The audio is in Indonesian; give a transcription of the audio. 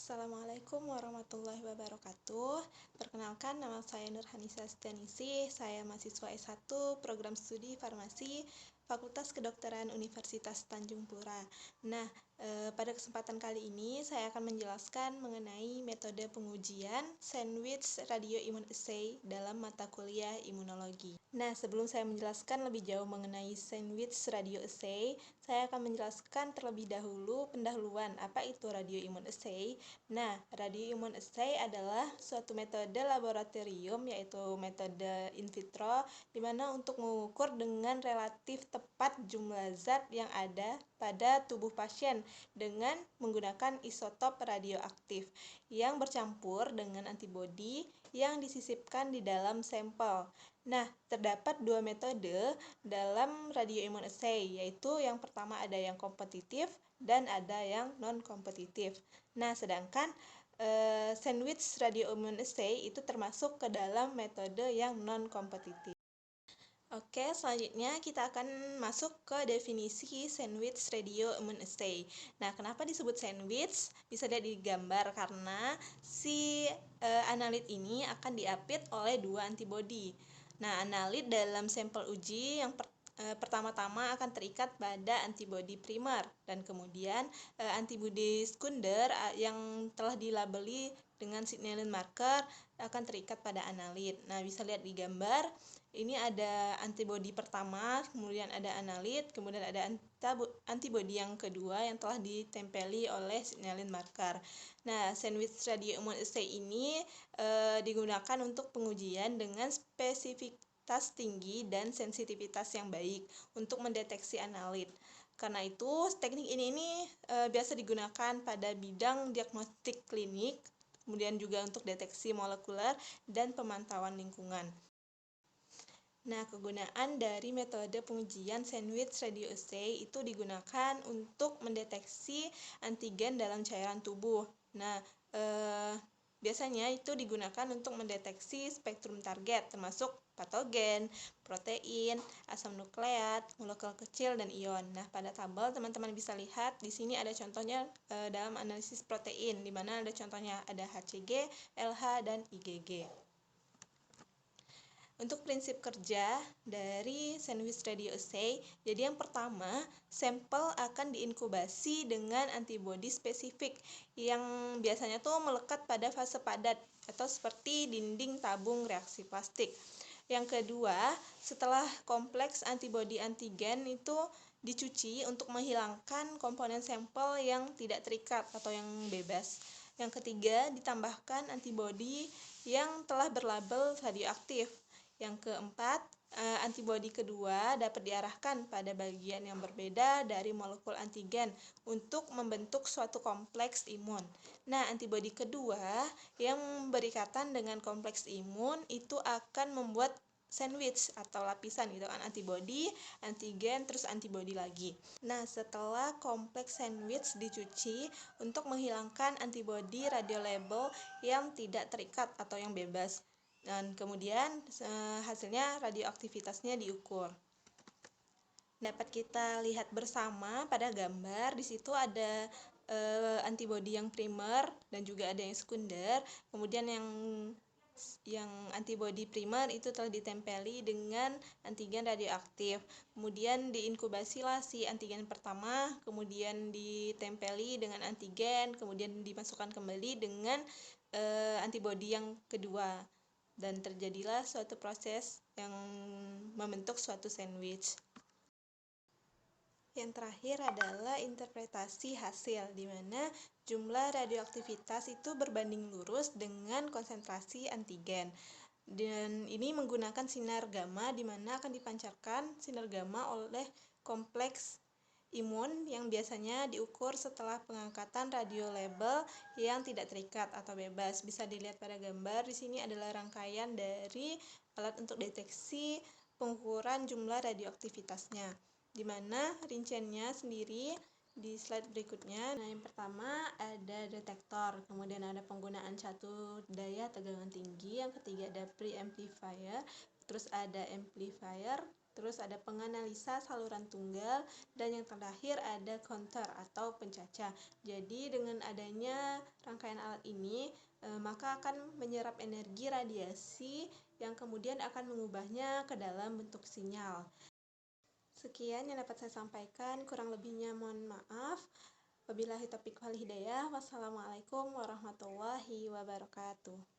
Assalamualaikum warahmatullahi wabarakatuh. Perkenalkan, nama saya Nurhanisa Stanisi. Saya mahasiswa S1 Program Studi Farmasi Fakultas Kedokteran Universitas Tanjung Pura. Nah, pada kesempatan kali ini saya akan menjelaskan mengenai metode pengujian sandwich radioimmunoassay dalam mata kuliah imunologi. Nah, sebelum saya menjelaskan lebih jauh mengenai sandwich radioassay, saya akan menjelaskan terlebih dahulu pendahuluan apa itu radioimmunoassay. Nah, radioimmunoassay adalah suatu metode laboratorium, yaitu metode in vitro, di mana untuk mengukur dengan relatif tepat jumlah zat yang ada pada tubuh pasien dengan menggunakan isotop radioaktif yang bercampur dengan antibodi yang disisipkan di dalam sampel. Nah, terdapat dua metode dalam radioimmunoassay, yaitu yang pertama ada yang kompetitif dan ada yang non-kompetitif. Nah, sedangkan sandwich radioimmunoassay itu termasuk ke dalam metode yang non-kompetitif. Oke, selanjutnya kita akan masuk ke definisi sandwich radioimmunoassay. Nah, kenapa disebut sandwich? Bisa dilihat di gambar karena si analit ini akan diapit oleh dua antibodi. Nah, analit dalam sampel uji yang pertama-tama akan terikat pada antibodi primer dan kemudian antibodi sekunder yang telah dilabeli dengan signalin marker akan terikat pada analit. Nah, bisa lihat di gambar, ini ada antibodi pertama, kemudian ada analit, kemudian ada antibodi yang kedua yang telah ditempeli oleh signalin marker. Nah, sandwich radioimmunoassay ini digunakan untuk pengujian dengan spesifitas tinggi dan sensitivitas yang baik untuk mendeteksi analit. Karena itu, teknik ini biasa digunakan pada bidang diagnostik klinik, kemudian juga untuk deteksi molekuler dan pemantauan lingkungan. Nah, kegunaan dari metode pengujian sandwich radioassay itu digunakan untuk mendeteksi antigen dalam cairan tubuh. Nah, biasanya itu digunakan untuk mendeteksi spektrum target, termasuk patogen, protein, asam nukleat, molekul kecil, dan ion. Nah, pada tabel teman-teman bisa lihat di sini ada contohnya dalam analisis protein, di mana ada contohnya ada HCG, LH, dan IgG. Untuk prinsip kerja dari sandwich radioassay, jadi yang pertama, sampel akan diinkubasi dengan antibodi spesifik yang biasanya tuh melekat pada fase padat atau seperti dinding tabung reaksi plastik. Yang kedua, setelah kompleks antibodi antigen itu dicuci untuk menghilangkan komponen sampel yang tidak terikat atau yang bebas. Yang ketiga, ditambahkan antibodi yang telah berlabel radioaktif. Yang keempat, antibodi kedua dapat diarahkan pada bagian yang berbeda dari molekul antigen untuk membentuk suatu kompleks imun. Nah, antibodi kedua yang berikatan dengan kompleks imun itu akan membuat sandwich atau lapisan gitu kan, antibodi, antigen, terus antibodi lagi. Nah, setelah kompleks sandwich dicuci untuk menghilangkan antibodi radiolabel yang tidak terikat atau yang bebas. Dan kemudian hasilnya radioaktivitasnya diukur. Dapat kita lihat bersama pada gambar, di situ ada antibodi yang primer dan juga ada yang sekunder. Kemudian yang antibodi primer itu telah ditempeli dengan antigen radioaktif. Kemudian diinkubasilah si antigen pertama, kemudian ditempeli dengan antigen, kemudian dimasukkan kembali dengan antibodi yang kedua. Dan terjadilah suatu proses yang membentuk suatu sandwich. Yang terakhir adalah interpretasi hasil, di mana jumlah radioaktivitas itu berbanding lurus dengan konsentrasi antigen. Dan ini menggunakan sinar gamma, di mana akan dipancarkan sinar gamma oleh kompleks imun yang biasanya diukur setelah pengangkatan radiolabel yang tidak terikat atau bebas. Bisa dilihat pada gambar, di sini adalah rangkaian dari alat untuk deteksi pengukuran jumlah radioaktivitasnya, di mana rinciannya sendiri di slide berikutnya. Nah, yang pertama ada detektor, kemudian ada penggunaan satu daya tegangan tinggi, yang ketiga ada preamplifier, terus ada amplifier, terus ada penganalisa saluran tunggal, dan yang terakhir ada counter atau pencacah. Jadi dengan adanya rangkaian pemakaian alat ini, maka akan menyerap energi radiasi yang kemudian akan mengubahnya ke dalam bentuk sinyal. Sekian yang dapat saya sampaikan, kurang lebihnya mohon maaf. Wabillahi taufiq wal hidayah. Wassalamualaikum warahmatullahi wabarakatuh.